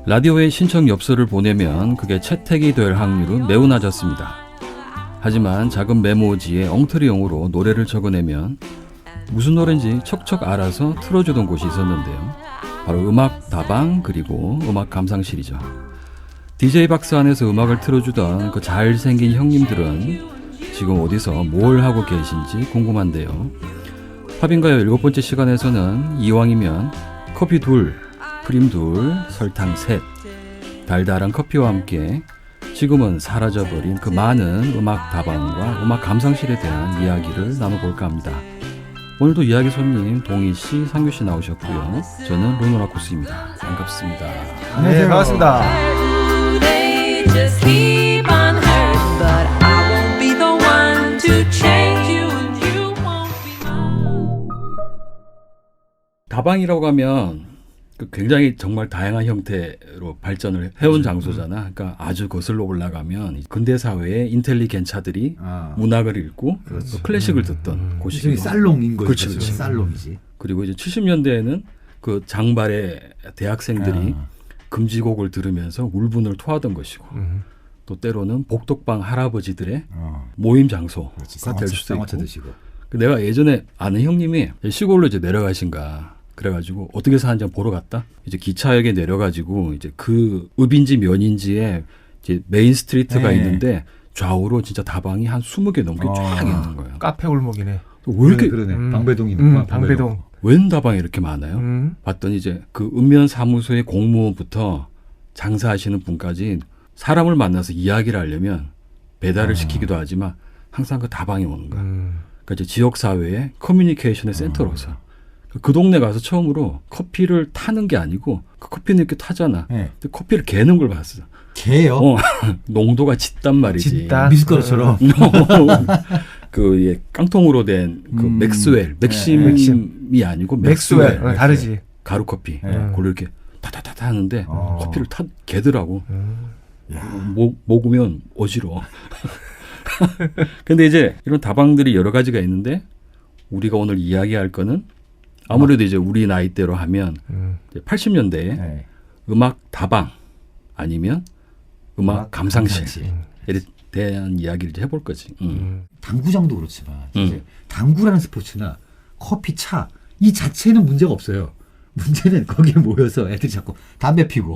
라디오에 신청 엽서를 보내면 그게 채택이 될 확률은 매우 낮았습니다. 하지만 작은 메모지에 엉터리용으로 노래를 적어내면 무슨 노래인지 척척 알아서 틀어주던 곳이 있었는데요. 바로 음악다방 그리고 음악감상실이죠. DJ 박스 안에서 음악을 틀어주던 그 잘생긴 형님들은 지금 어디서 뭘 하고 계신지 궁금한데요. 팝인가요 7번째 시간에서는 이왕이면 커피 2, 크림 2, 설탕 3, 달달한 커피와 함께 지금은 사라져버린 그 많은 음악다방과 음악감상실에 대한 이야기를 나눠볼까 합니다. 오늘도 이야기 손님 동희씨, 상규씨 나오셨고요. 저는 루노라코스입니다. 반갑습니다. 네, 반갑습니다. 다방이라고 하면 굉장히 정말 다양한 형태로 발전을 해온 장소잖아. 그러니까 아주 거슬러 올라가면 근대사회의 인텔리겐차들이 문학을 읽고 또 클래식을 듣던 곳이기도 하고. 살롱인 거죠. 그렇지. 살롱이지. 그리고 이제 70년대에는 그 장발의 대학생들이 금지곡을 들으면서 울분을 토하던 것이고 또 때로는 복덕방 할아버지들의 모임 장소가 될 수도 있고. 드시고. 내가 예전에 아는 형님이 시골로 이제 내려가신가 그래가지고 어떻게 사는지 보러 갔다. 이제 기차역에 내려가지고 이제 그 읍인지 면인지에 이제 메인 스트리트가 있는데 좌우로 진짜 다방이 한 20개 넘게 쫙 있는 거예요. 카페 골목이네. 왜 이렇게 그러네. 방배동이네. 방배동. 웬 다방이 이렇게 많아요? 봤더니 이제 그 읍면 사무소의 공무원부터 장사하시는 분까지 사람을 만나서 이야기를 하려면 배달을 시키기도 하지만 항상 그 다방에 오는 거야. 그러니까 이제 지역 사회의 커뮤니케이션의 센터로서 그 동네 가서 처음으로 커피를 타는 게 아니고 그 커피는 이렇게 타잖아. 네. 근데 커피를 개는 걸 봤어. 개요? 농도가 짙단 말이지. 짙다. 미숫가루처럼. 그 예, 깡통으로 된 그 맥스웰, 맥심이 아니고 맥스웰. 다르지. 가루 커피. 그걸 이렇게 타타타타 하는데 커피를 개더라고. 먹으면 어지러워. 근데 이제 이런 다방들이 여러 가지가 있는데 우리가 오늘 이야기할 거는 아무래도 이제 우리 나이대로 하면 80년대에 음악 다방 아니면 음악 감상실에 대한 이야기를 이제 해볼 거지. 당구장도 그렇지만 이제 당구라는 스포츠나 커피, 차 이 자체는 문제가 없어요. 문제는 거기에 모여서 애들이 자꾸 담배 피고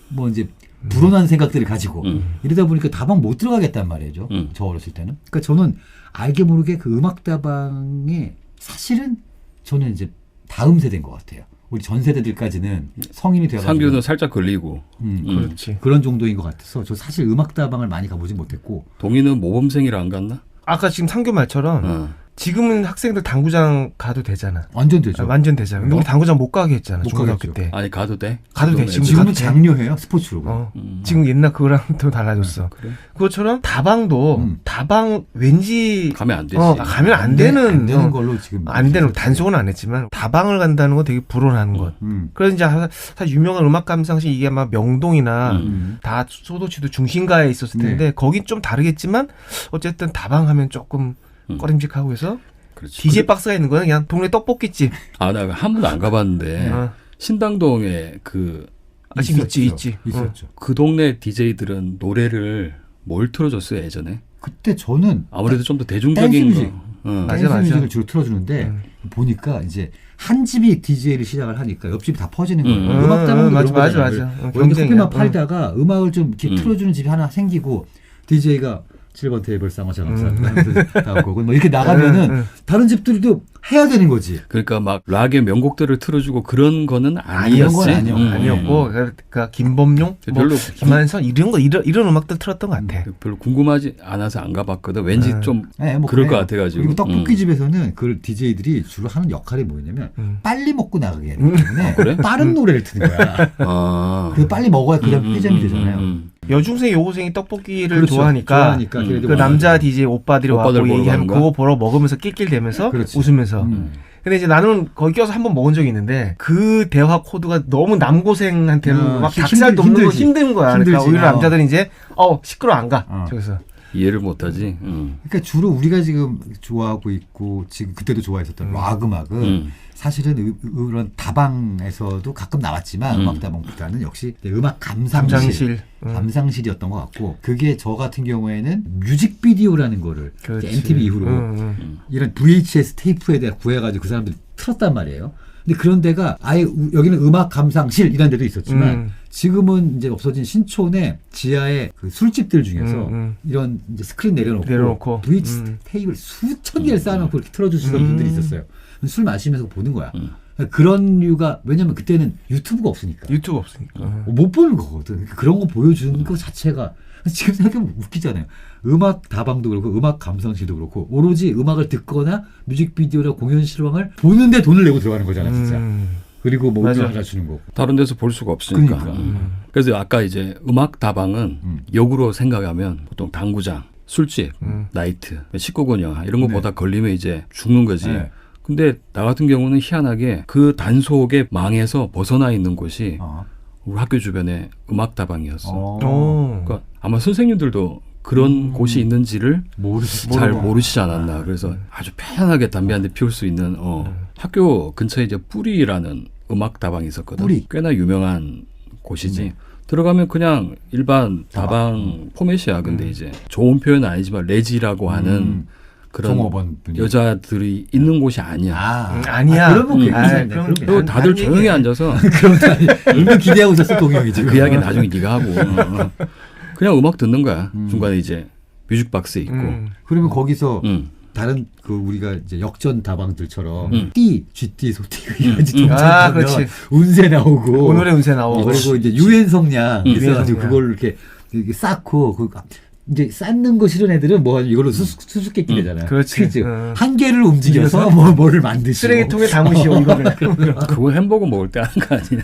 뭐 이제 불온한 생각들을 가지고 이러다 보니까 다방 못 들어가겠단 말이죠. 저 어렸을 때는. 그러니까 저는 알게 모르게 그 음악다방에 사실은 저는 이제 다음 세대인 것 같아요. 우리 전 세대들까지는 성인이 되어가지고 상규는 살짝 걸리고 그렇지. 그런 정도인 것 같아서 저 사실 음악다방을 많이 가보진 못했고. 동희는 모범생이라 안 갔나? 아까 지금 상규 말처럼 지금은 학생들 당구장 가도 되잖아. 완전 되죠. 완전 되잖아. 근데 우리 당구장 못 가게 했잖아. 중고등학교 때. 아니 가도 돼? 가도 돼. 지금은 장려해요 스포츠로. 지금 옛날 그거랑 또 달라졌어. 그래? 그것처럼 다방도 다방 왠지 가면 안 되지. 가면 안 되는 걸로 지금 안 되는 단속은 안 했지만 다방을 간다는 건 되게 불온한 것. 그래서 이제 사실 유명한 음악 감상실 이게 아마 명동이나 다 소도시도 중심가에 있었을 텐데 거긴 좀 다르겠지만 어쨌든 다방하면 조금 꺼림직하고 해서 그렇지. DJ 박스가 있는 거는 그냥 동네 떡볶이집. 아, 나 한 번도 안 가봤는데 신당동에 그 지금 있지. 있었죠. 그 동네 DJ들은 노래를 뭘 틀어줬어요 예전에? 그때 저는 아무래도 좀 더 대중적인 거. 맞아. 뮤직을 주로 틀어주는데 보니까 이제 한 집이 DJ를 시작을 하니까 옆집이 다 퍼지는 거예요. 음악다방도 그런 거잖아요. 원래 커피만 팔다가 음악을 좀 이렇게 틀어주는 집이 하나 생기고 DJ가 7번 테이블 쌍화차 감사합니다. 뭐 이렇게 나가면은 다른 집들도 해야 되는 거지. 그러니까 막 락의 명곡들을 틀어주고 그런 거는 아니었지. 아니었고 그러니까 김범용, 별로 김한선 이런 음악들 틀었던 것 같아. 별로 궁금하지 않아서 안 가봤거든. 왠지 좀 그럴 그래요. 것 같아가지고. 그리고 떡볶이 집에서는 그 DJ들이 주로 하는 역할이 뭐냐면 빨리 먹고 나가게 하기 때문에 그래? 빠른 노래를 트는 거야. 그래서 빨리 먹어야 그다음 회전이 되잖아요. 여중생 여고생이 떡볶이를 그렇죠. 좋아하니까 그 남자 DJ 오빠들이 와서 얘기하면 그거 보러 먹으면서 낄낄대면서 웃으면서. 근데 이제 나는 거기 껴서 한번 먹은 적이 있는데 그 대화 코드가 너무 남고생한테는 막 닭살 돋는 거 힘든 거야. 그러니까 오히려 남자들이 이제 시끄러 안 가. 저기서 이해를 못하지. 그러니까 주로 우리가 지금 좋아하고 있고 지금 그때도 좋아했었던 락 음악은 사실은 그런 다방에서도 가끔 나왔지만 음악 다방보다는 역시 음악 감상실이었던 것 같고 그게 저 같은 경우에는 뮤직비디오라는 거를 MTV 이후로 이런 VHS 테이프에 대해 구해가지고 그 사람들이 틀었단 말이에요. 근데 그런 데가 아예 여기는 음악 감상실 이런 데도 있었지만 지금은 이제 없어진 신촌의 지하의 그 술집들 중에서 이런 이제 스크린 내려놓고 VHS 테이프를 수천 개를 쌓아놓고 이렇게 틀어주시던 분들이 있었어요. 술 마시면서 보는 거야. 그런 이유가 왜냐면 그때는 유튜브가 없으니까. 못 보는 거거든. 그런 거 보여주는 거 자체가 지금 생각해보면 웃기잖아요. 음악 다방도 그렇고 음악 감상실도 그렇고 오로지 음악을 듣거나 뮤직비디오나 공연 실황을 보는데 돈을 내고 들어가는 거잖아 진짜. 그리고 뭐 음료 하나 주는 거고. 다른 데서 볼 수가 없으니까. 그래서 아까 이제 음악 다방은 역으로 생각하면 보통 당구장, 술집, 나이트, 19금 영화 이런 것보다 걸리면 이제 죽는 거지. 네. 근데 나 같은 경우는 희한하게 그 단속의 망에서 벗어나 있는 곳이 우리 학교 주변에 음악 다방이었어. 그러니까 아마 선생님들도 그런 곳이 있는지를 잘 모르시지 않았나. 그래서 아주 편안하게 담배 한 대 피울 수 있는 학교 근처에 이제 뿌리라는 음악 다방이 있었거든. 뿌리. 꽤나 유명한 곳이지. 들어가면 그냥 일반 다방 포맷이야. 근데 이제 좋은 표현은 아니지만 레지라고 하는 그런 여자들이 있는 곳이 아니야. 아니야. 그러면 괜찮네. 그리고 다들 조용히 앉아서 얼마나 기대하고 있었어 동영이 지금. 그 이야기 나중에 네가 하고 그냥 음악 듣는 거야. 중간에 이제 뮤직박스 있고. 그러면 거기서 다른 그 우리가 이제 역전 다방들처럼 GT 소티 이런지 그렇지. 운세 나오고 오늘의 운세 나오고 그리고 이제 유엔성냥 있어가지고 그걸 이렇게 쌓고 그 이제 쌓는 거 싫은 애들은 뭐 이걸로 수수께끼 되잖아요. 퀴즈 한 개를 움직여서 뭐를 만드시고 쓰레기통에 담으시오 이거를. 그거 햄버거 먹을 때 하는 거 아니냐.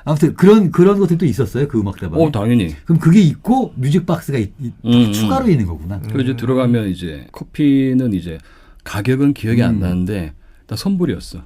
아무튼 그런 것들도 있었어요 그 음악 다방. 당연히. 그럼 그게 있고 뮤직박스가 추가로 있는 거구나. 그리고 이제 들어가면 이제 커피는 이제 가격은 기억이 안 나는데 다 선불이었어.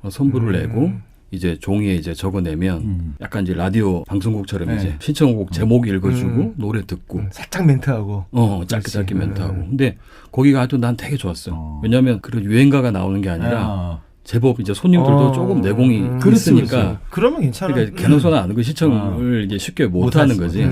선불을 내고 이제 종이에 이제 적어내면 약간 이제 라디오 방송국처럼 이제 신청곡 제목 읽어주고 노래 듣고 살짝 멘트하고 짧게 멘트하고. 근데 거기가 아주 난 되게 좋았어. 왜냐하면 그런 유행가가 나오는 게 아니라 제법 이제 손님들도 조금 내공이 있으니까. 그러면 괜찮아. 그러니까 개노소나 아는 거 신청을 이제 쉽게 못 하는 거지.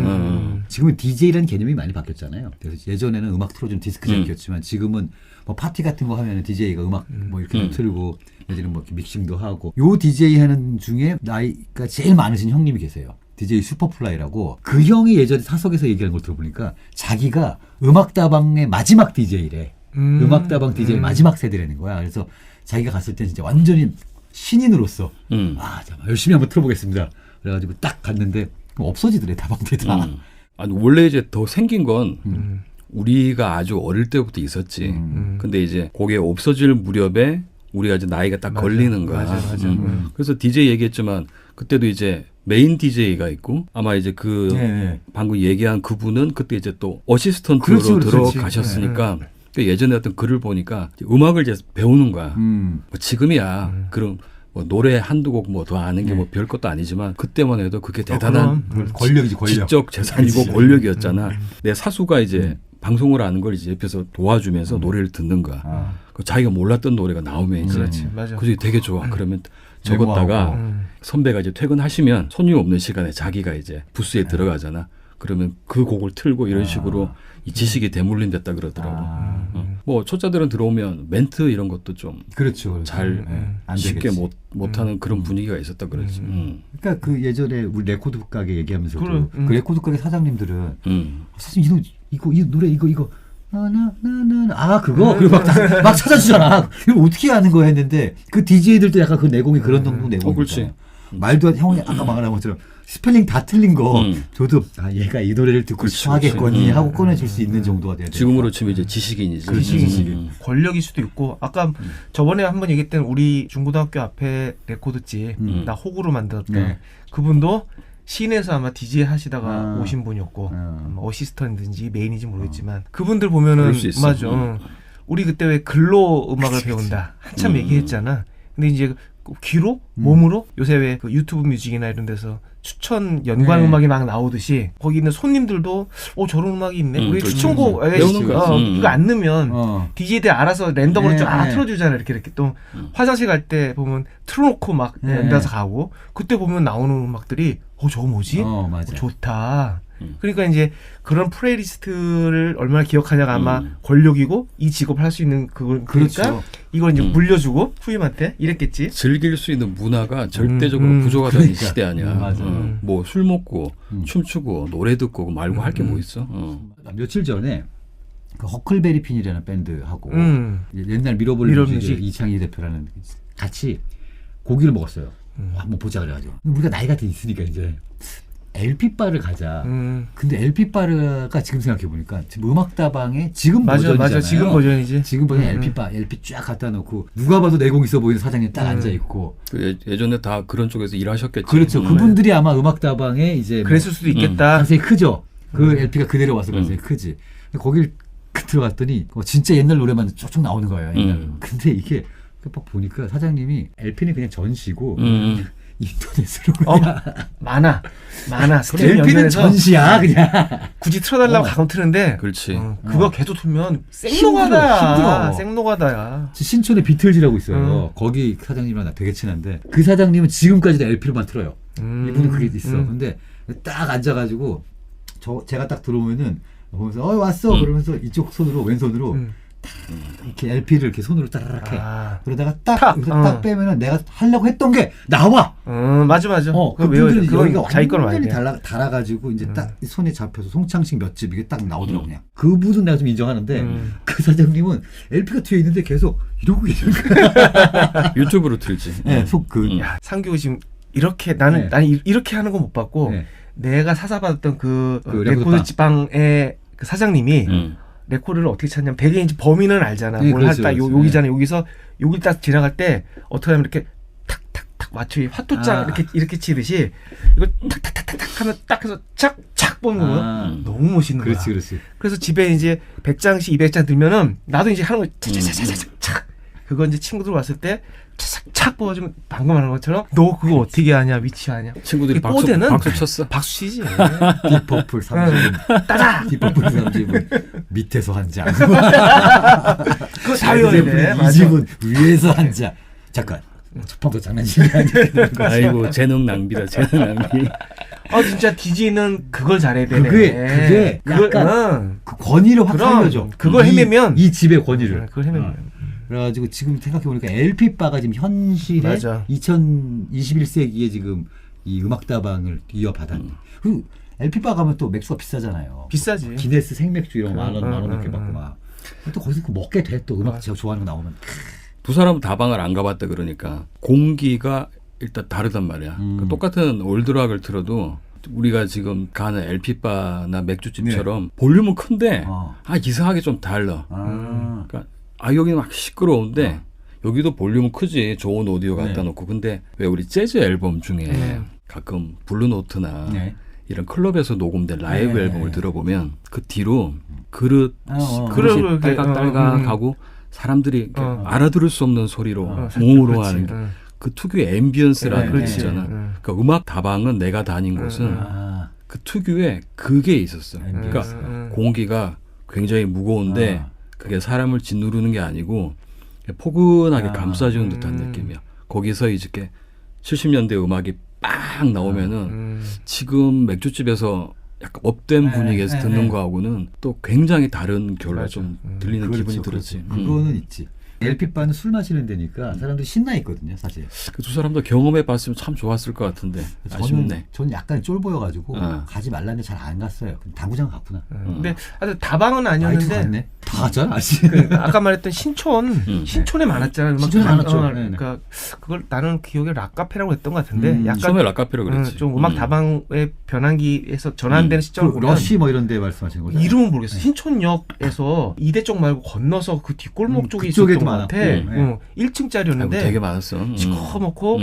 지금은 DJ라는 개념이 많이 바뀌었잖아요. 그래서 예전에는 음악 틀어주는 디스크잭이었지만 지금은 뭐 파티 같은 거 하면은 DJ가 음악 뭐 이렇게 틀고 예전에 뭐 이렇게 믹싱도 하고. 요 DJ 하는 중에 나이가 제일 많으신 형님이 계세요. DJ 슈퍼플라이라고. 그 형이 예전에 사석에서 얘기하는 걸 들어보니까 자기가 음악다방의 마지막 DJ래. 음악다방 DJ 마지막 세대라는 거야. 그래서 자기가 갔을 때 진짜 완전히 신인으로서 잠깐 열심히 한번 틀어보겠습니다. 그래가지고 딱 갔는데 없어지더래 다방들이 다. 아니 원래 이제 더 생긴 건 우리가 아주 어릴 때부터 있었지. 근데 이제 그게 없어질 무렵에 우리가 이제 나이가 딱 걸리는 거야. 맞아. 그래서 DJ 얘기했지만 그때도 이제 메인 DJ가 있고 아마 이제 그 방금 얘기한 그분은 그때 이제 또 어시스턴트로 들어가셨으니까 예전에 어떤 글을 보니까 음악을 이제 배우는 거야. 뭐 지금이야. 그럼 뭐 노래 한두 곡 뭐 더 아는 게 뭐 별 것도 아니지만 그때만 해도 그게 대단한 권력이지 권력. 지적 재산이고 권력이었잖아. 내 사수가 이제 방송을 아는 걸 이제 옆에서 도와주면서 노래를 듣는 거야. 자기가 몰랐던 노래가 나오면 이제 그게 되게 좋아. 그러면 적었다가 선배가 이제 퇴근하시면 손님 없는 시간에 자기가 이제 부스에 들어가잖아. 그러면 그 곡을 틀고 이런 식으로 이 지식이 대물림됐다 그러더라고. 뭐 초짜들은 들어오면 멘트 이런 것도 좀 잘 쉽게 못하는 그런 분위기가 있었다 그러지. 그러니까 그 예전에 우리 레코드 가게 얘기하면서도 그 레코드 가게 사장님들은 사장님 이 노래 이거 나나나나 그거 그리고 막 찾아주잖아. 이거 어떻게 하는 거야 했는데 그 DJ들도 약간 그 내공이 그런 정도 내공이. 그렇지. 말도 형이 아까 말한 것처럼 스펠링 다 틀린 거 저도 얘가 이 노래를 듣고 하겠거니 하고 꺼내줄 수 있는 정도가 돼야 돼. 지금으로 치면 이제 지식인이지. 권력일 수도 있고 아까 저번에 한번 얘기했던 우리 중고등학교 앞에 레코드집 나 호구로 만들었던 그분도 시내에서 아마 DJ 하시다가 오신 분이었고 어시스턴트인지 메인인지 모르겠지만 그분들 보면은 맞아. 우리 그때 왜 글로 음악을 배운다 한참 얘기했잖아. 근데 이제 귀로 몸으로 요새 왜 그 유튜브 뮤직이나 이런 데서 추천 연관 음악이 막 나오듯이 거기 있는 손님들도 저런 음악이 있네. 우리 그렇지. 추천곡 배우는 거지. 이거 안 넣으면 DJ들 알아서 랜덤으로 쫙 틀어주잖아. 이렇게 또 화장실 갈 때 보면 틀어놓고 막 앉아서 가고 그때 보면 나오는 음악들이 저거 뭐지? 맞아. 좋다. 그러니까 이제 그런 플레이리스트를 얼마나 기억하냐가 아마 권력이고 이 직업을 할 수 있는 그걸 그러니까 그렇죠. 이걸 이제 물려주고 후임한테 이랬겠지. 즐길 수 있는 문화가 절대적으로 부족하던 그러니까. 시대 아니야. 맞아. 뭐 술 먹고 춤추고 노래 듣고 말고 할 게 뭐 있어? 며칠 전에 그 허클베리 핀이라는 밴드하고 옛날 미러볼 미러볼 뮤직. 뮤직 이창희 대표라는 같이 고기를 먹었어요. 한번 보자 그래가지고 우리가 나이가 돼 있으니까 이제 LP바를 가자. 근데 LP바가 지금 생각해보니까 지금 음악다방에 지금 버전이잖아요. 맞아 지금 버전이지. 지금 버전 LP바 LP 쫙 갖다 놓고 누가 봐도 내공 있어 보이는 사장님 딱 앉아있고 예전에 다 그런 쪽에서 일하셨겠지. 그렇죠. 그분들이 아마 음악다방에 이제 그랬을 수도 있겠다. 가사이 크죠. 그 LP가 그대로 와서 가사이 크지. 거길 들어갔더니 진짜 옛날 노래만 쭉쭉 나오는 거예요. 옛날. 근데 이게 막 보니까 사장님이 LP는 그냥 전시고 인터넷으로 많아. 스트리밍 LP는 연결해서 전시야 그냥. 굳이 틀어달라고 가끔 틀는데 그렇지. 그거 계속 틀면 생노가다야. 힘들어. 생노가다야. 신촌에 비틀즈라고 있어요. 거기 사장님이랑 나 되게 친한데 그 사장님은 지금까지도 LP로만 틀어요. 이분은 그게 있어. 근데 딱 앉아가지고 제가 딱 들어오면은 보면서 왔어 그러면서 이쪽 손으로 왼손으로 이렇게 LP를 이렇게 손으로 따라락 해. 그러다가 딱 빼면은 내가 하려고 했던 게 나와. 맞아. 그분들은 여기가 자기 걸 완전히 많이 달아가지고 이제 딱 손에 잡혀서 송창식 몇 집 이게 딱 나오더라고 그냥. 그분은 내가 좀 인정하는데 그 사장님은 LP가 뒤에 있는데 계속 이러고 계시는 거야. 유튜브로 틀지. 네, 상규 지금 이렇게 나는 이렇게 하는 거 못 봤고 내가 사사받았던 그 레코드 지방의 그 사장님이 레코드를 어떻게 찾냐면 배경인지 범인은 알잖아. 뭘 그렇지, 할까 그렇지. 여기잖아. 여기 딱 지나갈 때 어떻게 하면 이렇게 탁탁탁 맞춰 화투장 이렇게 치듯이 이걸 탁탁탁탁 하면 딱 해서 착착 뽑는 거야. 너무 멋있는 거야. 그렇지. 그래서 집에 이제 100장씩 200장 들면은 나도 이제 하는 거 차차차차착 그거 이제 친구들 왔을 때 착착 뽑아주면 방금 하는 것처럼 너 그거 어떻게 하냐 위치하냐. 친구들이 박수 쳤어. 박수 치지. 딥퍼플 30분 따자. 딥퍼플 30분 밑에서 한 장. 그거 다 외워야 돼. 이 집은 위에서 한 장. 잠깐. 첫방도 장난치는 게 아니야. 아이고 재능 낭비다. 재능 낭비. 진짜 DJ는 그걸 잘해야 되네. 그게 약간 그 권위를 확 살려줘. 그걸 헤매면 이 집의 권위를. 그걸 헤매면. 그래가지고 지금 생각해보니까 LP바가 지금 현실에 2021세기에 지금 이 음악다방을 이어받았네. 그리고 LP바 가면 또 맥주가 비싸잖아요. 비싸지. 기네스 생맥주 이런 거 만 원 넘게 받고 막. 또 거기서 먹게 돼. 또 음악 제가 좋아하는 거 나오면. 두 사람은 다방을 안 가봤다 그러니까 공기가 일단 다르단 말이야. 똑같은 올드락을 틀어도 우리가 지금 가는 LP바나 맥주집처럼 볼륨은 큰데 이상하게 좀 달라. 그러니까 여기는 막 시끄러운데 여기도 볼륨은 크지. 좋은 오디오 갖다 놓고. 근데 왜 우리 재즈 앨범 중에 가끔 블루노트나 이런 클럽에서 녹음된 라이브 앨범을 들어보면 그 뒤로 그릇이 딸깍딸깍하고 사람들이 알아들을 수 없는 소리로 몽으로 하는 그 특유의 앰비언스라는 게 있잖아. 그러니까 음악 다방은 내가 다닌 곳은 그 특유의 그게 있었어. 그러니까 공기가 굉장히 무거운데 그게 사람을 짓누르는 게 아니고 포근하게 감싸주는 듯한 느낌이야. 거기서 이제 70년대 음악이 빡 나오면은 지금 맥주집에서 약간 업된 분위기에서 듣는 거하고는 또 굉장히 다른 결로 좀 들리는 기분이 들었지. 그거는 있지. LP바는 술 마시는 데니까 사람들이 신나 있거든요, 사실. 그 두 사람도 경험해 봤으면 참 좋았을 것 같은데 아쉽네. 저는 약간 쫄보여가지고 가지 말라는데 잘 안 갔어요. 당구장 갔구나. 근데 다방은 아니었는데 다 갔잖아. 아까 말했던 신촌에 많았잖아. 신촌에 많았죠. 그러니까 그걸 나는 기억에 락카페라고 했던 것 같은데 약간 처음에 락카페라고 그랬지. 좀 음악 다방의 변환기에서 전환되는 시점을 보면 러쉬 뭐 이런 데 말씀하시는 거죠? 이름은 모르겠어. 신촌역에서 이대 쪽 말고 건너서 그 뒷골목 쪽에 있었던 것 같아. 1층짜리였는데 되게 많았어. 시커멓고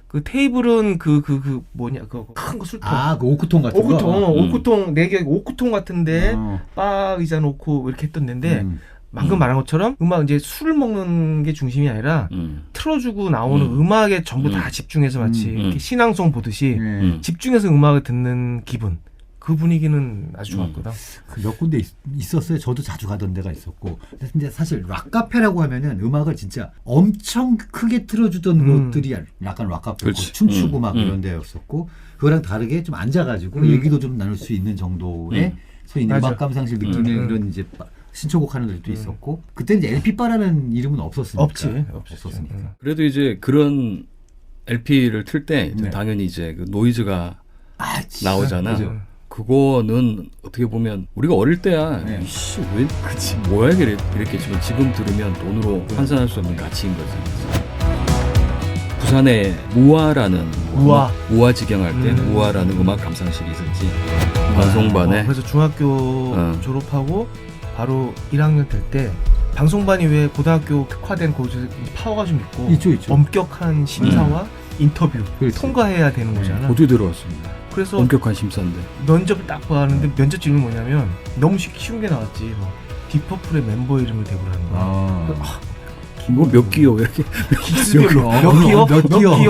그 테이블은 그 뭐냐 그 큰 거 술통. 그 오크통 같은 거. 오크통 4개 오크통 같은데 바 의자 놓고 이렇게 했던 데인데 방금 말한 것처럼 음악 이제 술을 먹는 게 중심이 아니라 틀어주고 나오는 음악에 전부 다 집중해서 마치 이렇게 신앙송 보듯이 집중해서 음악을 듣는 기분. 그 분위기는 아주 좋았거든. 그 몇 군데 있었어요. 저도 자주 가던 데가 있었고. 근데 사실 락 카페라고 하면은 음악을 진짜 엄청 크게 틀어주던 곳들이 약간 락 카페고 춤추고 막 이런 데였었고, 그거랑 다르게 좀 앉아가지고 얘기도 좀 나눌 수 있는 정도의 소위 음악 감상실 느낌의 이런 이제 신청곡 하는 데도 있었고, 그때 이제 LP바라는 이름은 없었으니까. 없었으니까. 그래도 이제 그런 LP를 틀 때 당연히 이제 그 노이즈가 나오잖아. 그죠. 그거는 어떻게 보면 우리가 어릴 때야 이씨 왜 그치 뭐야 이렇게 지금 들으면 돈으로 환산할 수 없는 가치인 거지. 부산에 무아라는 무아지경할 때 무아라는 음악 감상실이 있었지. 방송반에. 그래서 중학교 졸업하고 바로 1학년 될 때 방송반이 왜 고등학교 특화된 곳에 파워가 좀 있고 있죠. 엄격한 심사와 인터뷰 그렇지. 통과해야 되는 거잖아. 어디 들어왔습니다. 그래서 엄격한 심사인데 면접을 딱 봤는데 면접 질문이 뭐냐면 너무 쉬운 게 나왔지. 뭐 디퍼플의 멤버 이름을 대보라는 거야. 뭐 몇 기요 이렇게 몇 기요?